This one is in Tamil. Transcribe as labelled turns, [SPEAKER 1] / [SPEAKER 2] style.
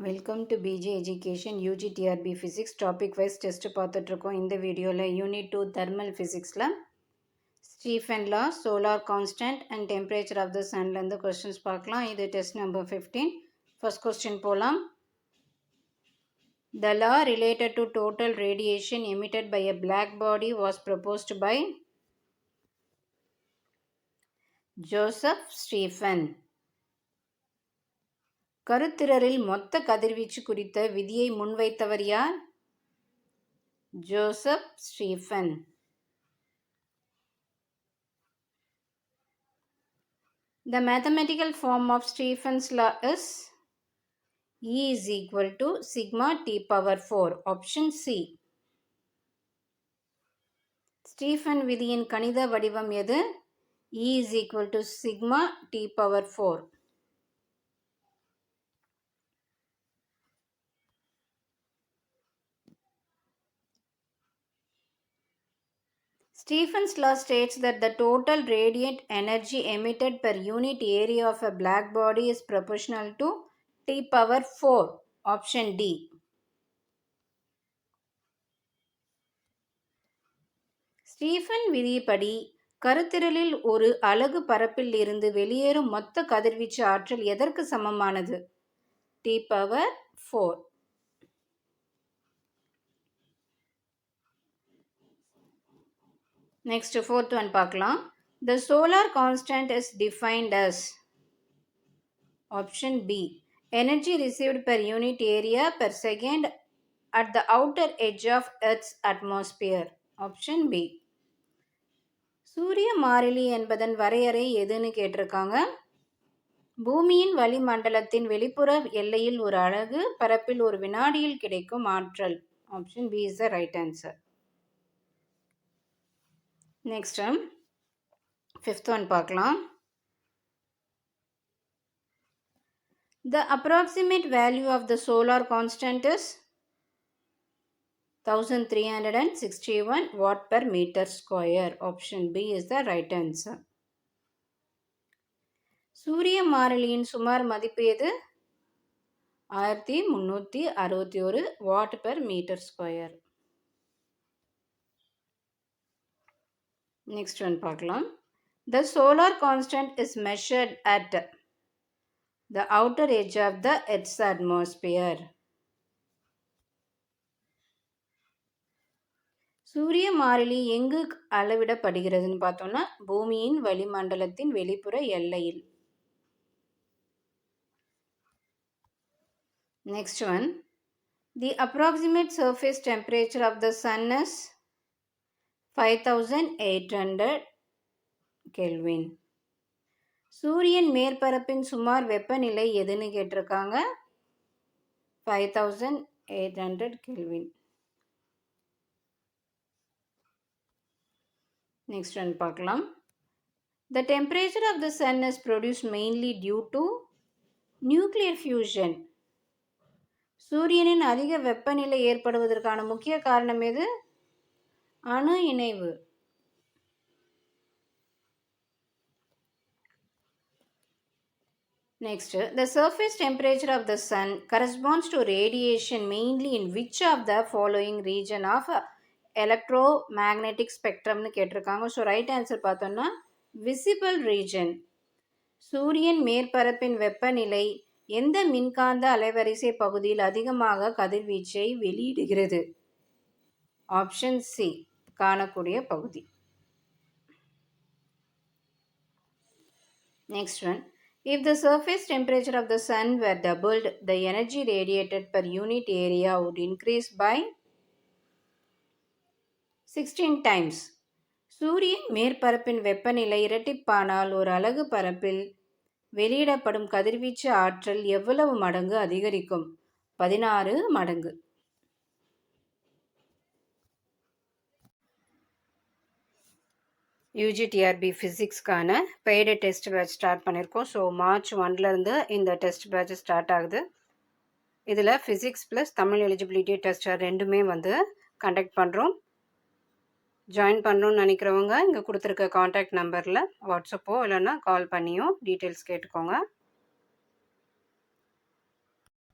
[SPEAKER 1] Welcome to PJ education UG TRB physics topic wise test பார்த்துட்ருக்கோம். இந்த வீடியோவில் யூனிட் 2 தெர்மல் ஃபிசிக்ஸில் Stefan law, solar constant and temperature of the சன்லேருந்து கொஸ்டின்ஸ் பார்க்கலாம். இது டெஸ்ட் நம்பர் 15. ஃபர்ஸ்ட் கொஸ்டின் போகலாம். The law related to total radiation emitted by a black body was proposed by Joseph Stephen. கருத்திரரில் மொத்த கதிர்வீச்சு குறித்த விதியை முன்வைத்தவர் யார்? Joseph Stephen. The mathematical form of Stephen's law is E is equal to sigma t power 4. Option C. Stephen விதியின் கணித வடிவம் எது? E is equal to sigma t power 4. Stephen's law states that the total radiant energy emitted per unit area of a black body is proportional to T power 4. Option D. Stephen விதிப்படி கருத்திரலில் ஒரு அலகு பரப்பில் இருந்து வெளியேறும் மொத்த கதிர்வீச்சு ஆற்றல் எதற்கு சமமானது? T power 4. Next, fourth one பார்க்கலாம். The solar constant is defined as option B. Energy received per unit area per second at the outer edge of Earth's atmosphere. Option B. சூரிய மாறிலி என்பதன் வரையறை எதுன்னு கேட்டிருக்காங்க. பூமியின் வளிமண்டலத்தின் வெளிப்புற எல்லையில் ஒரு அலகு பரப்பில் ஒரு வினாடியில் கிடைக்கும் ஆற்றல். Option B is the right answer. Next, fifth one பார்க்கலாம். The approximate value of the solar constant is 1361 watt per meter square. Option B is the right answer. சூரிய மாறிலியின் சுமார் மதிப்பு எது? 1361 watt per metre square. Next one பார்க்கலாம். The solar constant is measured at the outer edge of the Earth's atmosphere. சூரிய மாறிலி எங்கு அளவிடப்படுகிறதுன்னு பார்த்தோம்னா பூமியின் வளிமண்டலத்தின் வெளிப்புற எல்லையில். Next one. The approximate surface temperature of the sun is 5800 Kelvin. சூரியன் மேற்பரப்பின் சுமார் வெப்பநிலை எதுன்னு கேட்டிருக்காங்க. 5800 Kelvin. Next one பார்க்கலாம். The temperature of the sun is produced mainly due to nuclear fusion. சூரியனின் அதிக வெப்பநிலை ஏற்படுவதற்கான முக்கிய காரணம் எது? அணு இணைவு. Next, the surface temperature of the sun corresponds to radiation mainly in which of the following region of electromagnetic spectrum னு கேட்டிருக்காங்க. ஸோ ரைட் ஆன்சர் பார்த்தோம்னா விசிபிள் ரீஜன். சூரியன் மேற்பரப்பின் வெப்பநிலை எந்த மின்காந்த அலைவரிசை பகுதியில் அதிகமாக கதிர்வீச்சை வெளியிடுகிறது? ஆப்ஷன் சி, காணக்கூடிய பகுதி. Next one. If the surface temperature of the sun were doubled, the energy radiated per unit area would increase by 16 times. சூரியன் மேற்பரப்பின் வெப்பநிலை இரட்டிப்பானால் ஒரு அலகு பரப்பில் வெளியிடப்படும் கதிர்வீச்சு ஆற்றல் எவ்வளவு மடங்கு அதிகரிக்கும்? 16 மடங்கு. யூஜி டிஆர்பி ஃபிசிக்ஸ்க்கான பெய்டு டெஸ்ட் பேட்ச் ஸ்டார்ட் பண்ணியிருக்கோம். ஸோ மார்ச் 1லேருந்து இந்த டெஸ்ட் பேட்ச் ஸ்டார்ட் ஆகுது. இதில் physics plus Tamil eligibility test ரெண்டுமே கண்டக்ட் பண்ணுறோம். ஜாயின் பண்ணணும்னு நினைக்கிறவங்க இங்கே கொடுத்துருக்க காண்டாக்ட் நம்பரில் வாட்ஸ்அப்போ இல்லைன்னா கால் பண்ணியும் டீட்டெயில்ஸ் கேட்டுக்கோங்க.